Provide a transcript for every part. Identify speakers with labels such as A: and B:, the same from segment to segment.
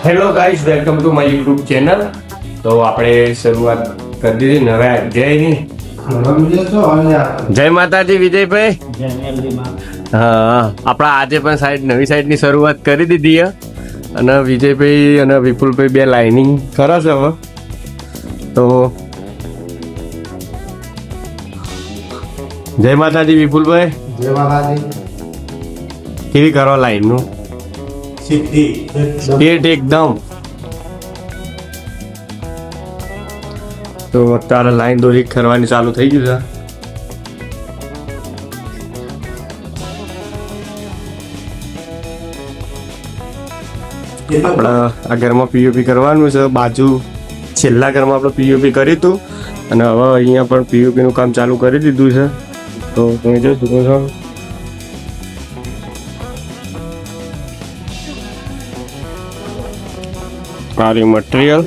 A: Hello guys, welcome to my YouTube channel. તો આપણે શરૂઆત કરી દીધી નવા અધ્યાયની. જય માતાજી વિજયભાઈ. હા, આપણા આજે પણ નવી સાઈડની શરૂઆત કરી દીધી છે અને વિજયભાઈ અને વિપુલભાઈ બે લાઇનિંગ કરે છે હવે. તો જય માતાજી વિપુલભાઈ.
B: જય માતાજી.
A: કેવી કરો લાઈનનું? સ્ટેટ એકદમ. તો અત્યારે લાઈન દોરી કરવાની ચાલુ થઈ ગયું છે. આપણે આ ઘરમાં પીઓપી કરવાનું છે. બાજુ છેલ્લા ઘરમાં આપણે પીઓપી કર્યું હતું અને હવે અહીંયા પણ પીઓપીનું કામ ચાલુ કરી દીધું છે. તો તમે જોઈ શકો છો. સારી મટીરિયલ.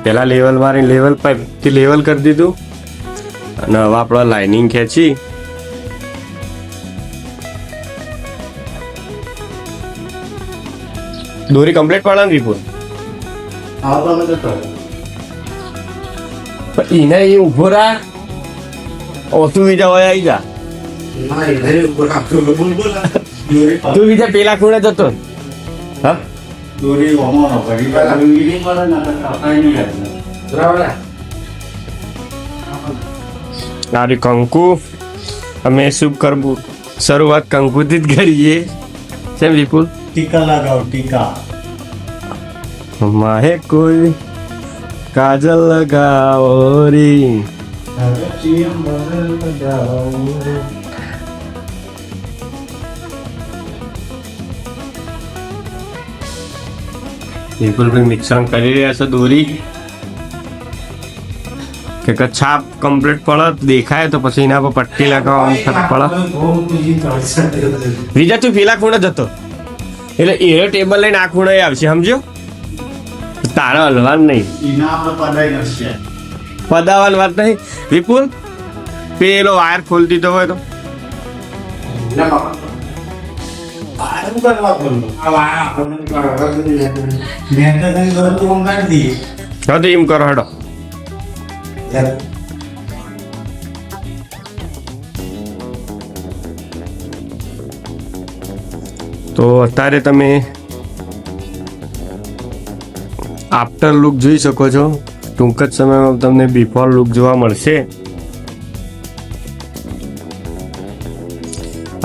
A: પેલા લેવલ મારી લેવલ પાઇપથી લેવલ કરી દીધું અને હવે આપણે લાઇનિંગ ખેંચી દોરી કમ્પ્લીટ પાડવાની વિપુલ. એને એ ઉભો રાખ, ઓછું બીજા હોય આવી જા. તું બીજા પેલા ખૂણે જતો. હા, તારી કંકુ અમે શુભ કરવું શરૂઆત કંકુથી જ કરીએ. કેમ વિપુલ?
B: ટીકા લગાવ ટીકા.
A: માહે કોઈ કાજલ લગાવો રી. વિપુલભાઈ મિક્સર કરી રહ્યા છે દોરી કે છાપ કમ્પ્લીટ પડે દેખાય તો પછી એના પર પટ્ટી લગાવવાનું પડે. બીજા તું પેલા ખૂણે જતો એટલે એ ટેબલ લઈને આ ખૂણે આવશે, સમજો? તારા હલવાનું નહીં, પદાવાની વાત નહીં. વિપુલ પેલો વાયર ખોલી દીધો હોય તો એમ કરો. હેડો તો અત્યારે તમે આફ્ટર લુક જોઈ શકો છો. ટૂંક જ સમયમાં તમને બિફોર લુક જોવા મળશે.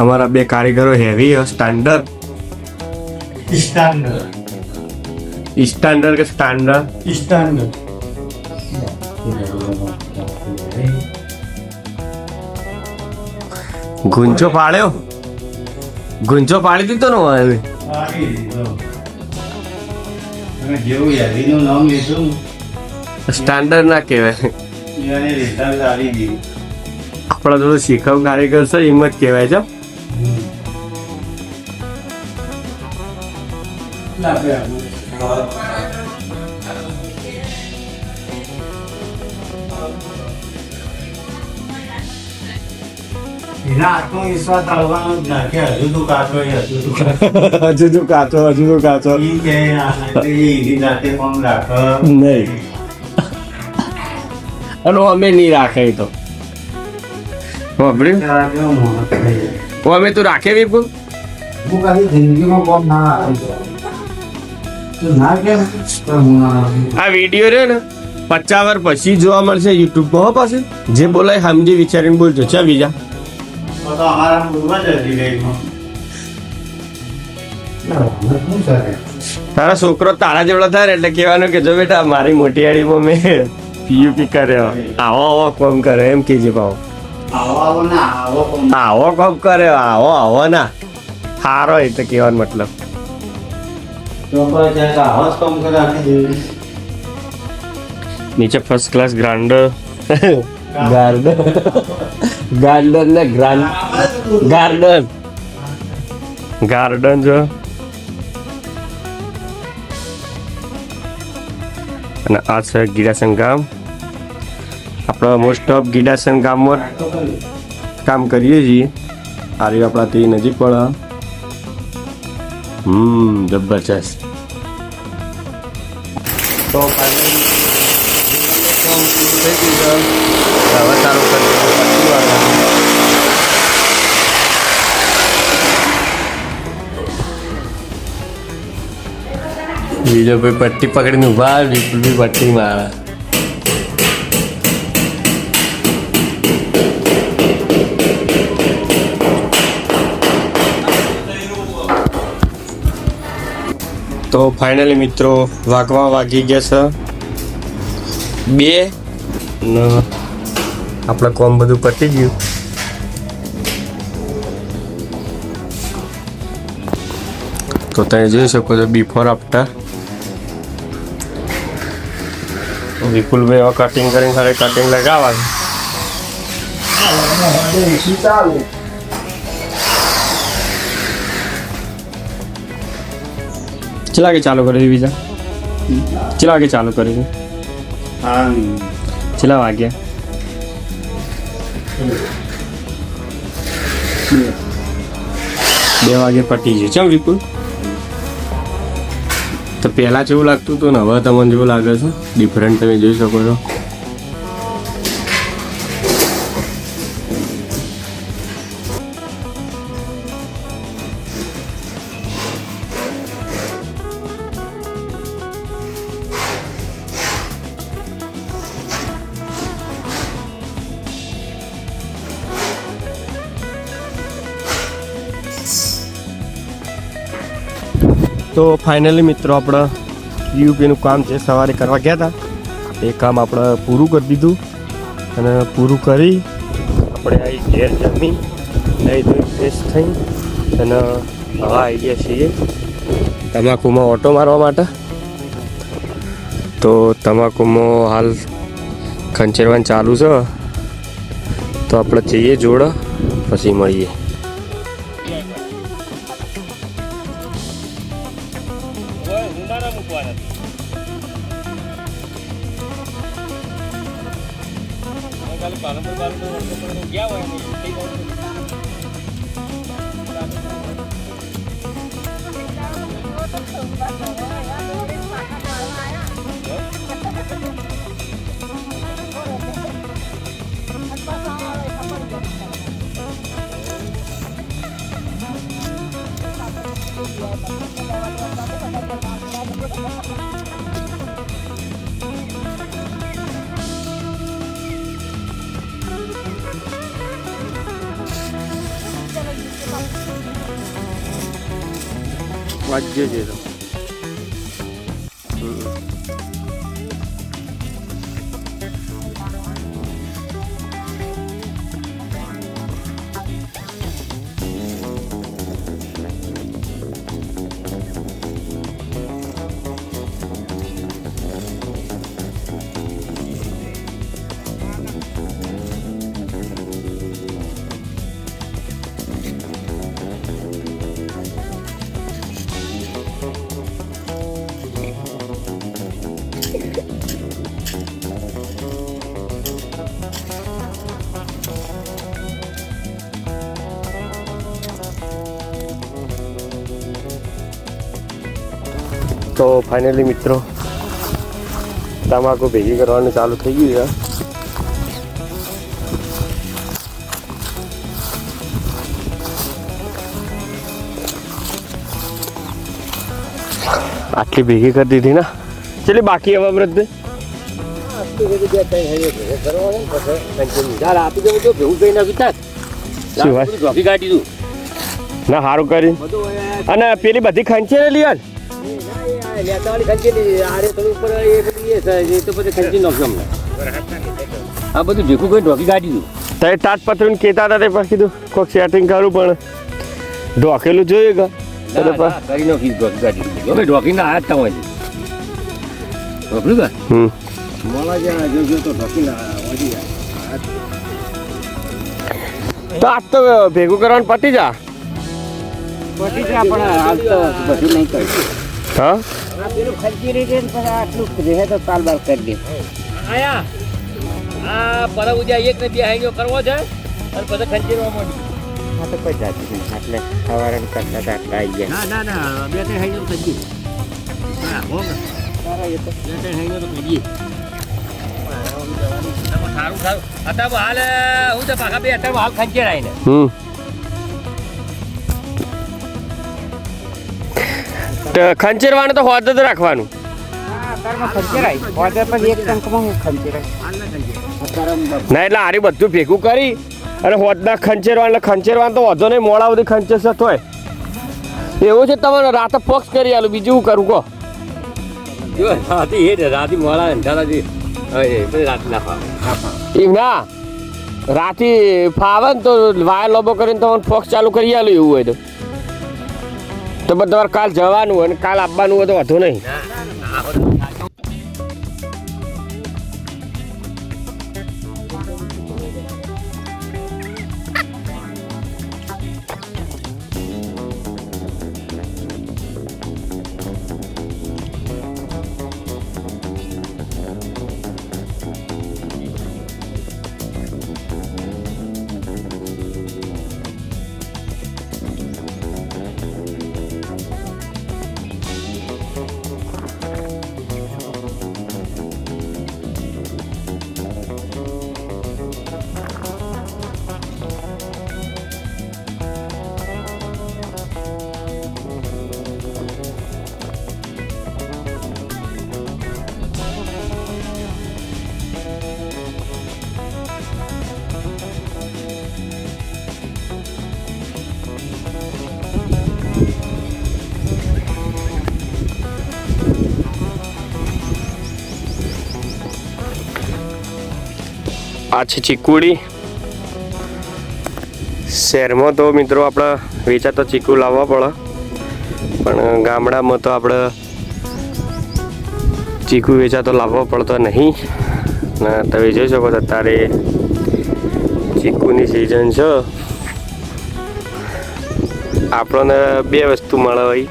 A: અમારા બે કારીગરો હેવી સ્ટાન્ડર્ડ કે સ્ટાન્ડર્ડ ગુંચો પાડ્યો. ગુંચો પાડી દીધો ને હવે. સ્ટાન્ડર્ડ ના કહેવાય. આપણા થોડું શીખવ કારીગર છે એમ જ કહેવાય છે. હજુ કાચો નહીં. અને અમે નહીં રાખે તો અમે તું રાખે વિપુલ. આ વિડીયો રહ્યો ને 50 વર્ષ પછી જોવા મળશે યુટ્યુબમાં. પાસે જે બોલાય સમજી વિચારીને બોલજો. છે બીજા તારા છોકરો તારા જેવડો થાય એટલે કહેવાનું કે જો બેટા મારી મોટીયાળીમાં મેં પીયુપી કર્યો, આવો કોમ કરે એમ કહેજે. ભાવ આવો કોમ કરે, આવો ના સારો એ તો કહેવાનો મતલબ. નીચે ફર્સ્ટ ક્લાસ ગ્રાન્ડર ગાર્ડન ને ગાર્ડન જો અને આ છે ગીડાસન ગામ. આપણે મોસ્ટ ઓફ ગીડાસન ગામમાં કામ કરીએ છીએ. આ રહ્યું આપણાથી નજીક પડે. જબરજસ્ત. તો ફાઇનલી કામ પૂરું થઈ ગયું છે. હવે ચાલુ કરી બીજો ભાઈ પટ્ટી પકડીને ઉભા, વિપુલ બી પટ્ટી મારે. તો ફાઇનલી મિત્રો વાગી ગયા છે 2 ને આપણે કોમ બધું પતી ગયું. તો તમે જોઈ શકો છો બિફોર આફ્ટર. વિપુલભાઈ હવે કટિંગ કરીને ખાલી કટિંગ લગાવવાનું. ચલા વાગે ચાલુ કરી બીજા ચલા વાગે ચાલુ કરી ચલા વાગ્યા 2 વાગે પટી ગયું. ચમ વિપુલ તો પહેલાં જેવું લાગતું હતું ને હવે તમને જેવું લાગે છે ડિફરન્ટ તમે જોઈ શકો છો. તો ફાઇનલી મિત્રો આપણે યુપીનું કામ છે સવારે કરવા ગયા હતા એ કામ આપણે પૂરું કરી દીધું અને પૂરું કરી આપણે આવી ઘેર જમી નહીં ધોઈ ફ્રેશ થઈ અને હવે આવી ગયા છીએ તમાકુમાં ઓટો મારવા માટે. તો તમાકુમાં હાલ ખંચેરવાનું ચાલુ છે તો આપણે જઈએ જોડે પછી મળીએ. વાજ્ય છે તો તો ફાઇનલી મિત્રો તમાકુ ભેગી કરવાનું ચાલુ થઈ ગયું છે. આટલી ભેગી કરી દીધી ને ચલી બાકી હવે વ્રત ના સારું કરી અને પેલી બધી ખંચેલી યાર
C: આ બધું ભેગું કરી ઢોકી કાઢી દીધું.
A: તે તાટ પતરું કહેતા હતા તે પછી કીધું કોઈક સેટિંગ કરું પણ ઢોકેલું જોઈએ કે
C: કરી નાખી ઢોકી કાઢી દીધું. ઢોકીને આ જ હોય ઢોકલું મોલા જ્યાં જોજો તો ઢોકીને
A: તો આજ તો ભેગું કરવાનું પતી જા
C: પણ હાલ તો બધું નહીં કરી
A: હા
C: આ પેલું ખર્ચી રીતે ને પછી આટલું રહે તો તાલ બાલ કરી દે આયા આ પરમ ઉદ્યા એક ને બે હાઈનો કરવો છે અને પછી ખંચેરવા માંડી આ તો કોઈ જાતી નહીં એટલે સવારે કરતા હતા આવી ગયા ના ના ના બે ત્રણ હાઈનો તો કરી હા હો સારા એ તો બે ત્રણ હાઈનો તો કરીએ સારું સારું અત્યારે હાલ હું તો પાછા બે અત્યારે હાલ ખંચેરાય ને
A: ખંચેરવાનું તો હોદ જ રાખવાનું ના એટલે આરી બધું ભેગું કરી અને હોદના ખંચેરવાનું તો વધો નહીં મોડા બધી ખંચેર હોય એવું છે તમારે રાતે પોક્સ કરી આલું બીજું કરું કહો
C: રાતે મોડા અંધારા રાત ના ફાવે
A: એમ ના રાતે ફાવે ને તો વાયર લોબો કરીને તમારે ફોક્સ ચાલુ કરી આલું એવું હોય તો બધા તમારે કાલ જવાનું હોય ને કાલ આવવાનું હોય તો વધુ નહીં આ છે ચીકુડી શહેરમાં તો મિત્રો આપણે વેચાતો ચીકુ લાવવા પડે પણ ગામડામાં તો આપણે ચીકુ વેચાતો લાવવો પડતો નહીં ને તમે જોઈ શકો છો અત્યારે ચીકુની સિઝન છે આપણને બે વસ્તુ મળે ભાઈ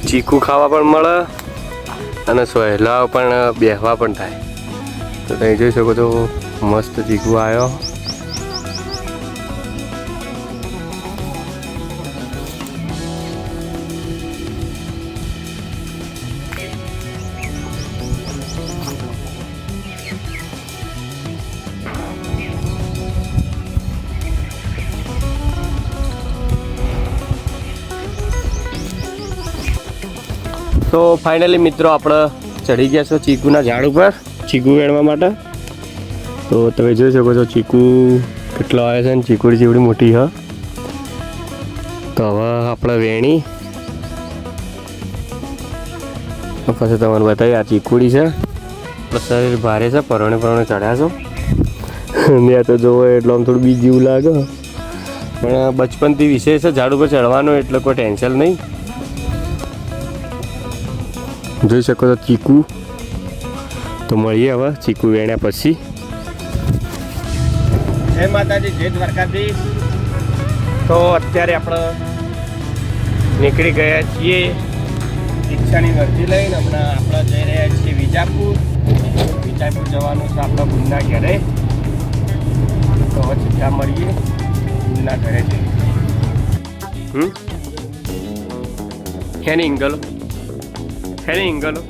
A: ચીકુ ખાવા પણ મળે અને સહેલા પણ બેહવા પણ થાય તો તમે જોઈ શકો છો મસ્ત ચીકુ આવ્યો તો ફાઇનલી મિત્રો આપણે ચડી ગયા છો ચીકુના ઝાડ ઉપર ચીકુ વેણવા માટે તો તમે જોઈ શકો છો ચીકુ કેટલો આવે છે ને ચીકુડી જેવડી મોટી હ તો હવે આપણે વેણી પછી તમને બતાવી આ ચીકુડી છે શરીર ભારે છે પરણે ચડ્યા છો મેં તો જોવો એટલે આમ થોડું બીજ જેવું લાગે પણ બચપનથી વિષય છે ઝાડ ઉપર ચડવાનો એટલે કોઈ ટેન્શન નહીં જોઈ શકો છો ચીકુ તો મળીએ હવે ચીકુ વેણ્યા પછી જય માતાજી જય દ્વારકાધીશ તો અત્યારે આપણે નીકળી ગયા છીએ દીક્ષાની વર્દી લઈને હમણાં આપણે જઈ રહ્યા છીએ વિજાપુર જવાનું છે આપણા ગુણના ઘરે તો હવે સીધા મળીએ ગુણના ઘરે જઈએ હેની ઇંગલો હેની ઇંગલો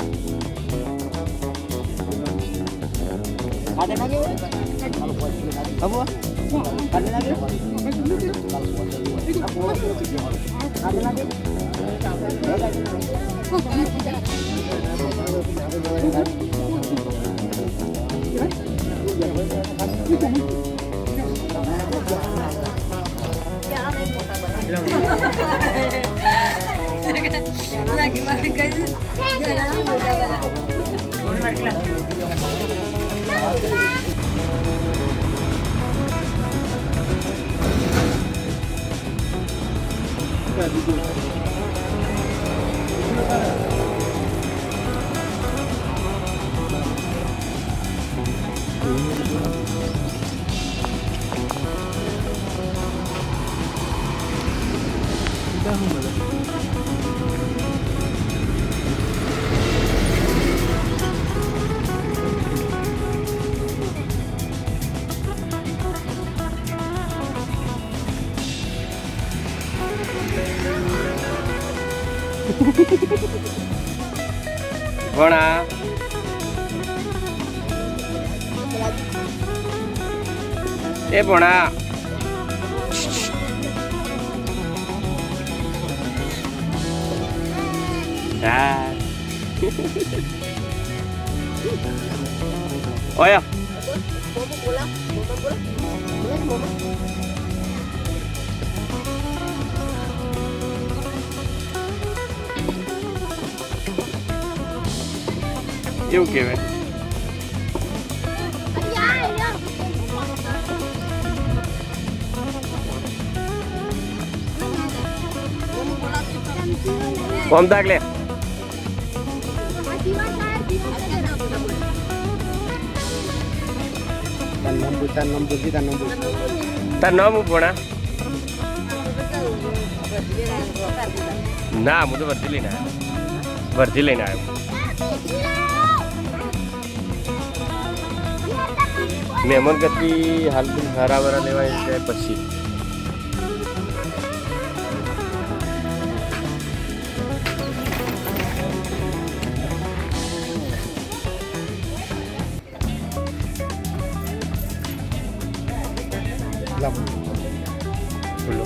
A: ભણા એ ભણા હા ઓયા એવું કહેવાય કોમ તાક લે તાર નામ હું ભણા ના હું તો વર્ધી લઈને આવ્યો વર્ધી લઈને આવ્યો મહેમાન ગતિ હાલ હારા વારા લેવાય જાય પછી બોલો